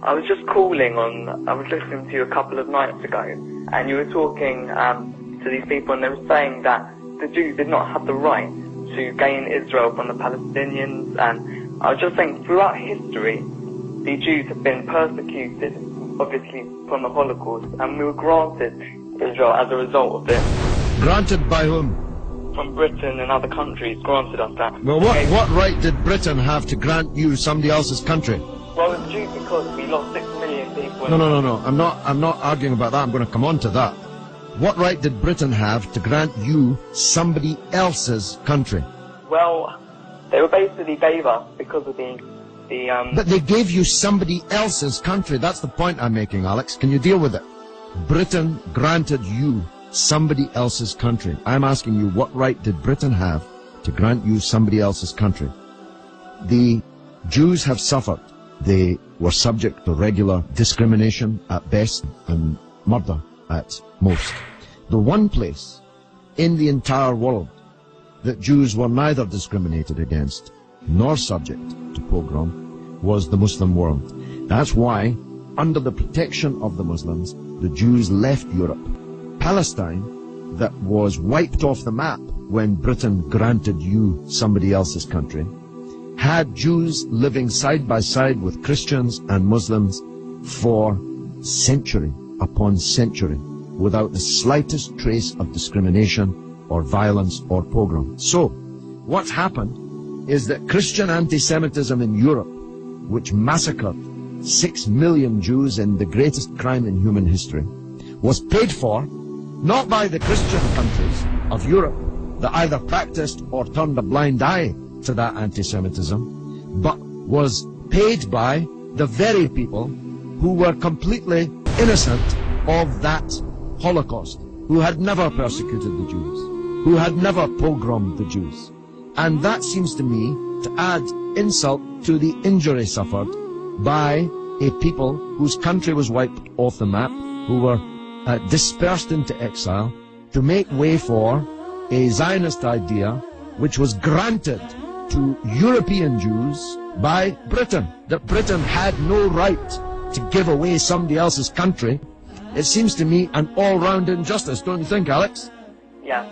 I was just calling on, I was listening to you a couple of nights ago, and you were talking to these people, and they were saying that the Jews did not have the right to gain Israel from the Palestinians, and I was just saying, throughout history, the Jews have been persecuted, obviously from the Holocaust, and we were granted Israel as a result of this. Granted by whom? From Britain and other countries granted us that. Well, what right did Britain have to grant you somebody else's country? Well, it's due because we lost 6 million people. No. I'm not arguing about that. I'm going to come on to that. What right did Britain have to grant you somebody else's country? Well, they were basically gave us because of the But they gave you somebody else's country. That's the point I'm making, Alex. Can you deal with it? Britain granted you somebody else's country. I'm asking you, what right did Britain have to grant you somebody else's country? The Jews have suffered. They were subject to regular discrimination at best and murder at most. The one place in the entire world that Jews were neither discriminated against nor subject to pogrom was the Muslim world. That's why, under the protection of the Muslims, the Jews left Europe. Palestine, that was wiped off the map when Britain granted you somebody else's country, had Jews living side by side with Christians and Muslims for century upon century without the slightest trace of discrimination or violence or pogrom. So, what's happened is that Christian anti-Semitism in Europe, which massacred 6 million Jews in the greatest crime in human history, was paid for not by the Christian countries of Europe that either practiced or turned a blind eye to that anti-Semitism, but was paid by the very people who were completely innocent of that Holocaust, who had never persecuted the Jews, who had never pogromed the Jews. And that seems to me to add insult to the injury suffered by a people whose country was wiped off the map, who were dispersed into exile, to make way for a Zionist idea which was granted to European Jews by Britain, that Britain had no right to give away somebody else's country. It seems to me an all-round injustice, don't you think, Alex? Yeah.